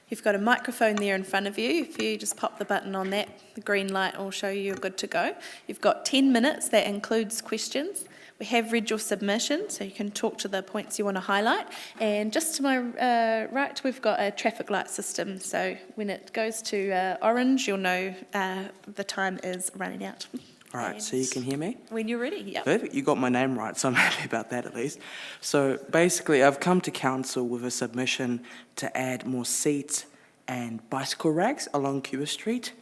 You've got a microphone there in front of you. If you just pop the button on that, the green light will show you you're good to go. You've got 10 minutes, that includes questions. We have read your submission, so you can talk to the points you want to highlight. And just to my right, we've got a traffic light system. So when it goes to orange, you'll know the time is running out. All right, so you can hear me? When you're ready, yeah. Perfect, you got my name right, so I'm happy about that at least. So basically, I've come to council with a submission to add more seats and bicycle racks along Cuba Street.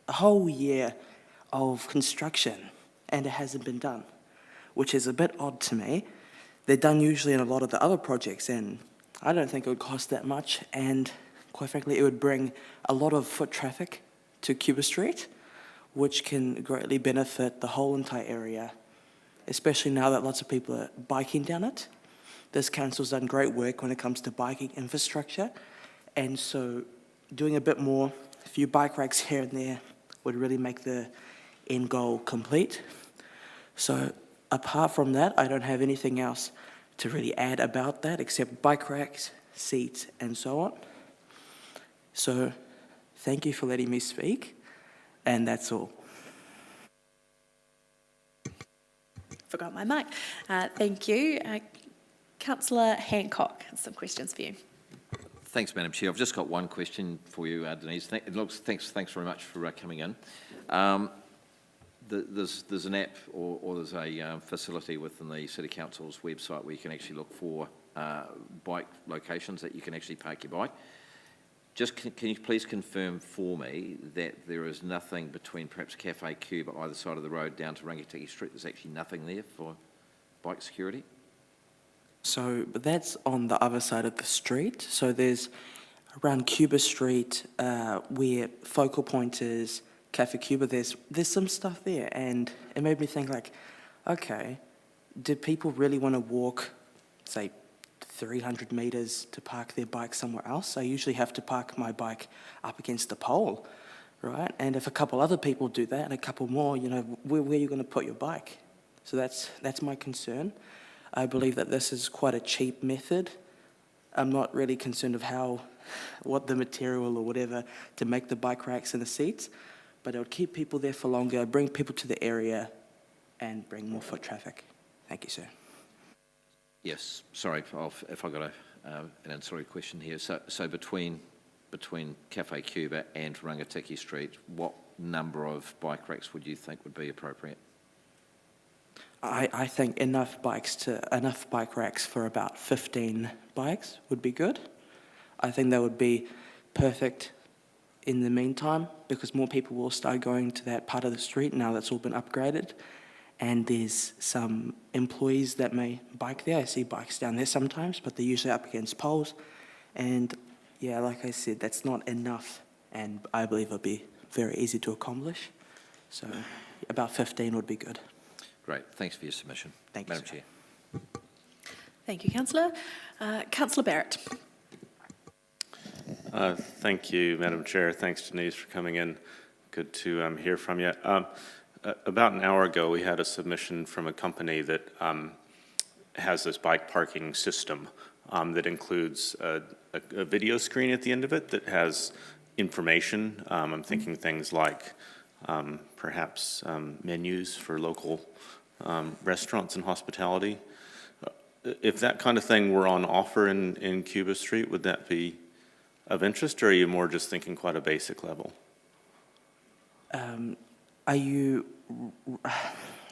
A whole year of construction, and it hasn't been done, which is a bit odd to me. They're done usually in a lot of the other projects, and I don't think it would cost that much, and quite frankly, it would bring a lot of foot traffic to Cuba Street, which can greatly benefit the whole entire area, especially now that lots of people are biking down it. This council's done great work when it comes to biking infrastructure, and so doing a bit more, a few bike racks here and there, would really make the end goal complete. So apart from that, I don't have anything else to really add about that except bike racks, seats, and so on. So thank you for letting me speak. And that's all. Forgot my mic. Thank you. Councillor Hancock has some questions for you. Thanks, Madam Chair. I've just got one question for you, Denise. Thanks very much for coming in. There's an app or there's a facility within the City Council's website where you can actually look for bike locations that you can actually park your bike. Just can you please confirm for me that there is nothing between perhaps Cafe Cube at either side of the road down to Rangitikei Street, there's actually nothing there for bike security? So that's on the other side of the street. So there's around Cuba Street where focal point is Cafe Cuba, there's some stuff there, and it made me think like, okay, do people really want to walk, say, 300 metres to park their bike somewhere else? I usually have to park my bike up against the pole, right? And if a couple other people do that and a couple more, you know, where are you going to put your bike? So that's my concern. I believe that this is quite a cheap method. I'm not really concerned of what the material or whatever to make the bike racks and the seats, but it would keep people there for longer, bring people to the area, and bring more foot traffic. Thank you, sir. Yes, sorry if I got an ancillary question here. So between Cafe Cuba and Rangitikei Street, what number of bike racks would you think would be appropriate? I think enough bike racks for about 15 bikes would be good. I think that would be perfect in the meantime, because more people will start going to that part of the street now that's all been upgraded. And there's some employees that may bike there. I see bikes down there sometimes, but they're usually up against poles. And yeah, like I said, that's not enough, and I believe it'll be very easy to accomplish. So about 15 would be good. Great, thanks for your submission. Thank you, Madam Chair. Thank you, Councillor. Councillor Barrett. Thank you, Madam Chair. Thanks, Denise, for coming in. Good to hear from you. About an hour ago, we had a submission from a company that has this bike parking system that includes a video screen at the end of it that has information. I'm thinking things like perhaps menus for local restaurants and hospitality. If that kind of thing were on offer in Cuba Street, would that be of interest, or are you more just thinking quite a basic level? Are you,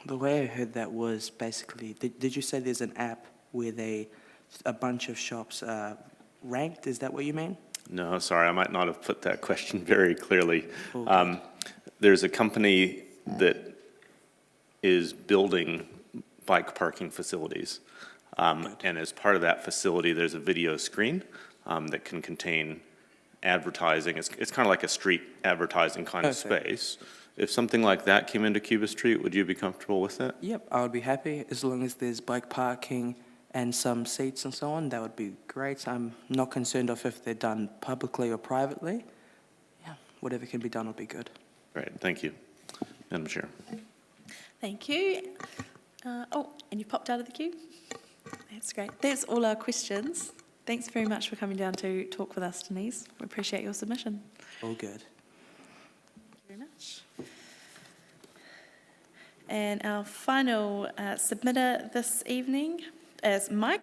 the way I heard that was basically, did you say there's an app where a bunch of shops are ranked? Is that what you mean? No, sorry, I might not have put that question very clearly. There's a company that is building bike parking facilities. And as part of that facility, there's a video screen that can contain advertising. It's kind of like a street advertising kind of space. If something like that came into Cuba Street, would you be comfortable with that? Yep, I would be happy as long as there's bike parking and some seats and so on. That would be great. I'm not concerned of if they're done publicly or privately. Yeah, whatever can be done would be good. Great, thank you, Madam Chair. Thank you. And you popped out of the queue. That's great. That's all our questions. Thanks very much for coming down to talk with us, Denise. We appreciate your submission. All good. Thank you very much. And our final submitter this evening is Mike.